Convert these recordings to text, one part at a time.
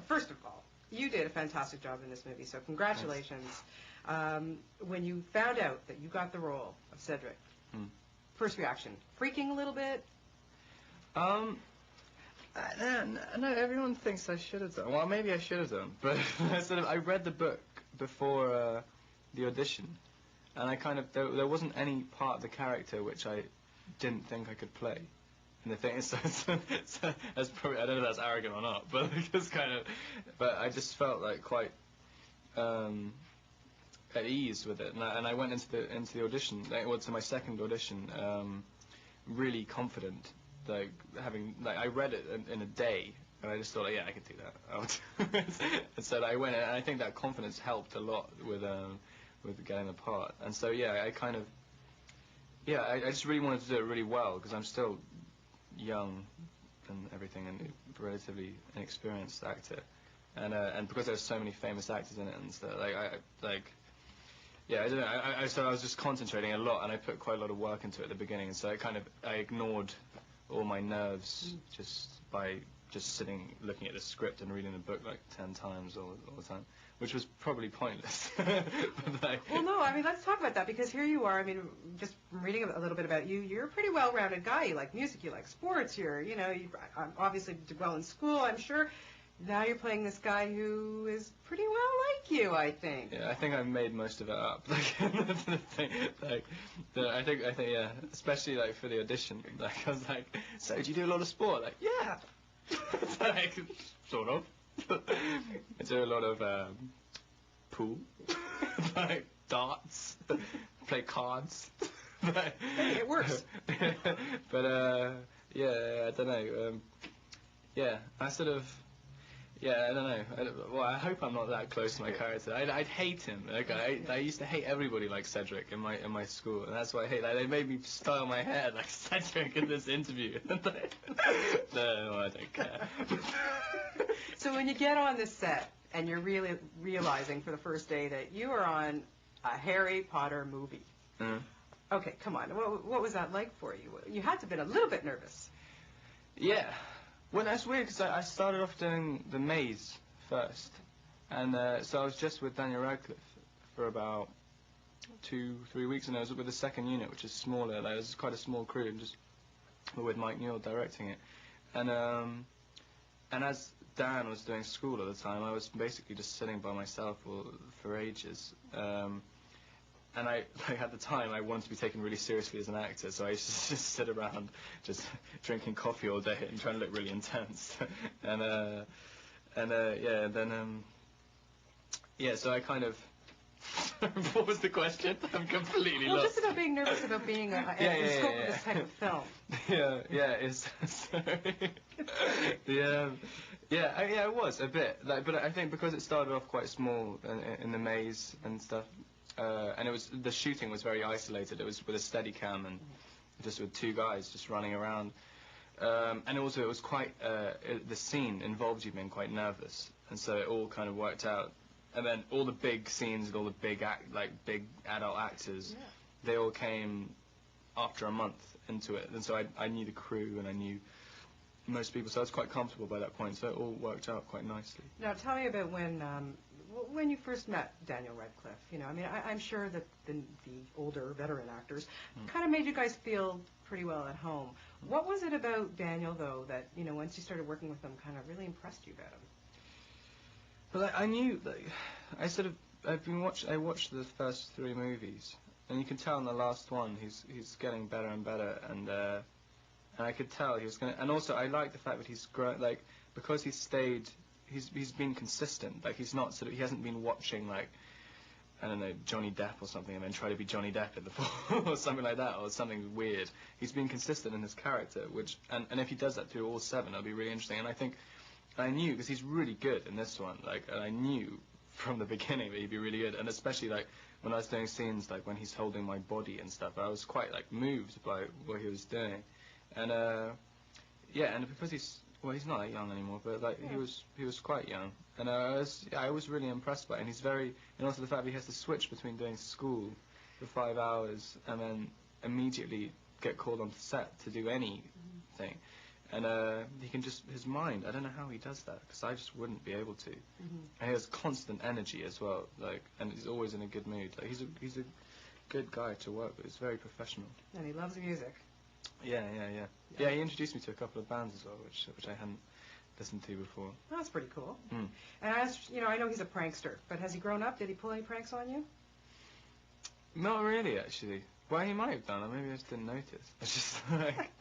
First of all, you did a fantastic job in this movie, so congratulations. When you found out that you got the role of Cedric, first reaction, freaking a little bit? No, everyone thinks I should have done. Well, maybe I should have done, but I read the book before the audition, and I kind of there wasn't any part of the character which I didn't think I could play. And the thing is, so that's probably, I don't know if that's arrogant or not, but it's kind of, but I just felt like quite at ease with it, and I went into the audition, to my second audition, really confident, like I read it in a day, and I just thought, yeah, I can do that. And so I went, and I think that confidence helped a lot with getting the part. And so yeah, I just really wanted to do it really well, because I'm still young and everything, and a relatively inexperienced actor, and because there's so many famous actors in it, and so I don't know. So I was just concentrating a lot, and I put quite a lot of work into it at the beginning, and so I ignored all my nerves just by sitting, looking at the script and reading the book like 10 times all the time, which was probably pointless. Well, no, I mean, let's talk about that, because here you are, I mean, just reading a little bit about you, you're a pretty well-rounded guy. You like music, you like sports, you obviously did well in school, I'm sure. Now you're playing this guy who is pretty well like you, I think. Yeah, I think I've made most of it up. I think, yeah, especially like for the audition. Like, I was like, so do you do a lot of sport? Like, yeah. Like, sort of. I do a lot of pool, like darts, play cards. Hey, it works. But yeah, I don't know. Yeah, I don't know. Well, I hope I'm not that close to my character. I'd hate him. Like, I used to hate everybody like Cedric in my school, and that's why I hate. Like, they made me style my hair like Cedric in this interview. No, I don't care. So when you get on the set and you're really realizing for the first day that you are on a Harry Potter movie, okay, come on. What was that like for you? You had to have been a little bit nervous. Yeah. Well, that's weird, because I started off doing The Maze first, and so I was just with Daniel Radcliffe for about 2-3 weeks, and I was with the second unit, which is smaller. Like, it was quite a small crew, and just with Mike Newell directing it. And as Dan was doing school at the time, I was basically just sitting by myself for ages. And at the time, I wanted to be taken really seriously as an actor, so I used to just sit around, just drinking coffee all day and trying to look really intense. So I kind of. What was the question? I'm completely lost. Well, just about being nervous about being in the scope of this type of film. It was a bit. But I think because it started off quite small in the maze and stuff. And the shooting was very isolated. It was with a Steadicam and just with 2 guys just running around. And also it was quite, the scene involved you being quite nervous, and so it all kind of worked out. And then all the big scenes and all the big adult actors, they all came after a month into it, and so I knew the crew and I knew most people, so I was quite comfortable by that point. So it all worked out quite nicely. Now tell me about when you first met Daniel Radcliffe. I mean, I'm sure that the older veteran actors kind of made you guys feel pretty well at home. What was it about Daniel, though, that once you started working with him, kind of really impressed you about him? Well, I knew, I watched the first 3 movies, and you can tell in the last one he's getting better and better, and I could tell he was going to, and also I like the fact that he's grown, because he's been consistent. Like, he's not he hasn't been watching I don't know, Johnny Depp or something, and then try to be Johnny Depp in the fall or something like that, or something weird. He's been consistent in his character, and if he does that through all 7, it'll be really interesting. And I think I knew, because he's really good in this one, and I knew from the beginning that he'd be really good, and especially when I was doing scenes when he's holding my body and stuff, I was quite moved by what he was doing, and and because he's not that young anymore, but he was quite young, and I was really impressed by it. And he's and also the fact that he has to switch between doing school for 5 hours and then immediately get called onto set to do anything. And he can just, his mind, I don't know how he does that, because I just wouldn't be able to. Mm-hmm. And he has constant energy as well, like, and he's always in a good mood. Like, he's a good guy to work with. He's very professional. And he loves music. Yeah. Yeah, he introduced me to a couple of bands as well, which I hadn't listened to before. Oh, that's pretty cool. Mm. And I know he's a prankster, but has he grown up? Did he pull any pranks on you? Not really, actually. Well, he might have done, or maybe I just didn't notice. It's just like,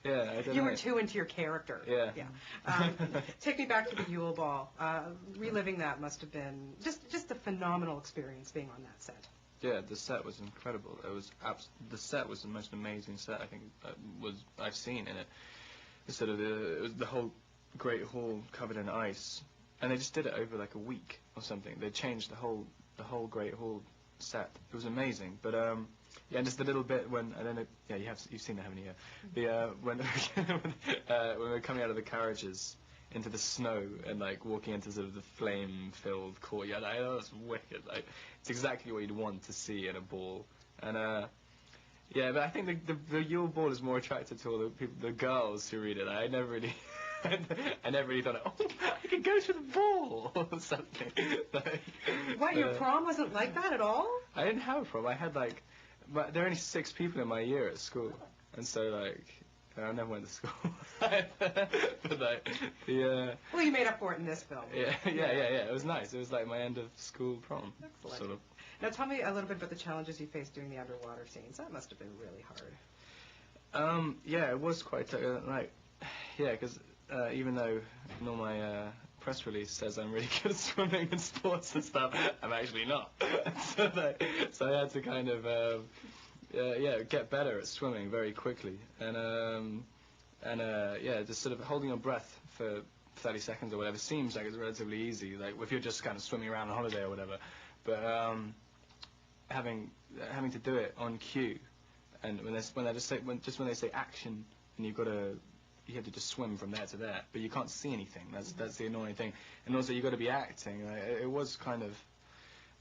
yeah, I don't know. You were too into your character. Yeah. Take me back to the Yule Ball. Reliving that must have been just a phenomenal experience being on that set. Yeah, the set was incredible. It was the set was the most amazing set I think I've seen in it. It was the whole Great Hall covered in ice, and they just did it over like a week or something. They changed the whole Great Hall set. It was amazing. But yeah, and just the little bit when I don't know. Yeah, you've seen it, haven't you? The when when we're coming out of the carriages into the snow and like walking into sort of the flame-filled courtyard. I know it's wicked. Like it's exactly what you'd want to see in a ball. And yeah, but I think the Yule Ball is more attractive to all the people, the girls who read it. I never really thought, oh, I could go to the ball or something. Like, what, your prom wasn't like that at all? I didn't have a prom. I had like, there were only 6 people in my year at school, and so like. I never went to school. But like, well, you made up for it in this film. Yeah. It was nice. It was like my end of school prom. Excellent. Sort of. Now tell me a little bit about the challenges you faced doing the underwater scenes. That must have been really hard. Yeah, it was quite because even though in all my press release says I'm really good at swimming and sports and stuff, I'm actually not. So I had to kind of. Get better at swimming very quickly, and just sort of holding your breath for 30 seconds or whatever seems like it's relatively easy, like if you're just kind of swimming around on holiday or whatever, but having to do it on cue, and when they say action, and you have to just swim from there to there, but you can't see anything. That's the annoying thing, and also you got to be acting. It was kind of.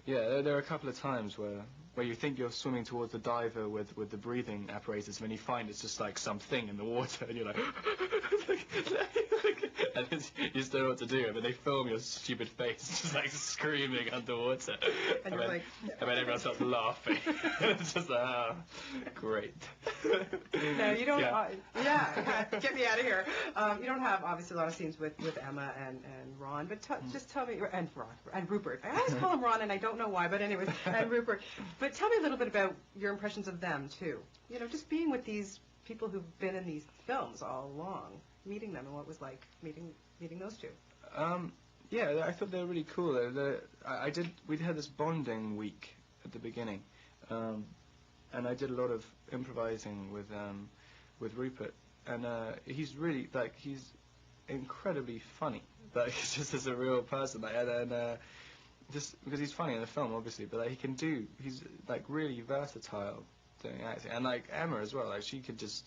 Yeah, there are a couple of times where you think you're swimming towards the diver with the breathing apparatus, and when you find it's just like something in the water, and you're like, and you just don't know what to do, and then they film your stupid face just like screaming underwater, and then everyone starts laughing. It's just like, great. No, you don't. Get me out of here. You don't have obviously a lot of scenes with Emma and Ron, but just tell me, and Ron and Rupert. I always call him Ron, and I don't know why, but anyways, and Rupert. But tell me a little bit about your impressions of them too. You know, just being with these people who've been in these films all along, meeting them, and what it was like meeting those two. Yeah, I thought they were really cool. We had this bonding week at the beginning, and I did a lot of improvising with Rupert, and he's really he's incredibly funny. Like he's just as a real person, and just because he's funny in the film, obviously, but he's like really versatile doing acting, and like Emma as well. Like she just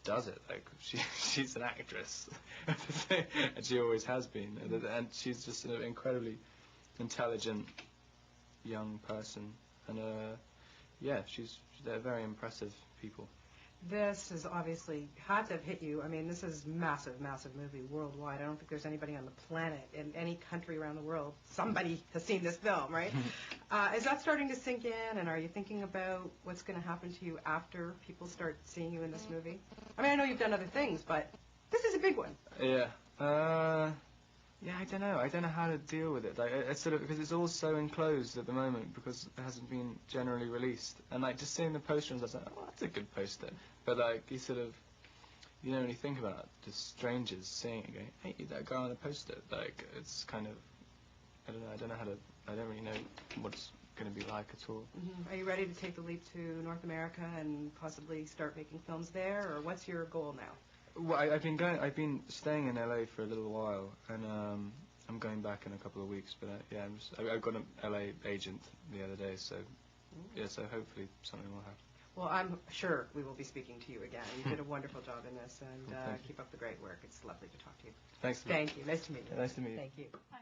does it. Like she's an actress, and she always has been, and she's just an incredibly intelligent young person, and they're very impressive people. This has obviously had to have hit you. I mean, this is massive movie worldwide. I don't think there's anybody on the planet, in any country around the world, somebody has seen this film, right? Is that starting to sink in, and are you thinking about what's going to happen to you after people start seeing you in this movie? I mean, I know you've done other things, but this is a big one. Yeah. Yeah, I don't know. I don't know how to deal with it. Like, it's sort of because it's all so enclosed at the moment because it hasn't been generally released. And like just seeing the poster, and I was like, oh, that's a good poster. But like you don't really think about it. Just strangers seeing it, going, hey, that guy on the poster. Like it's kind of, I don't know. I don't really know what it's going to be like at all. Mm-hmm. Are you ready to take the leap to North America and possibly start making films there, or what's your goal now? Well, I've been staying in LA for a little while, and I'm going back in a couple of weeks. But I got an LA agent the other day, so so hopefully something will happen. Well, I'm sure we will be speaking to you again. You did a wonderful job in this, and keep up the great work. It's lovely to talk to you. Thanks. Thank you. Nice to meet you. Nice to meet you. Thank you. Hi.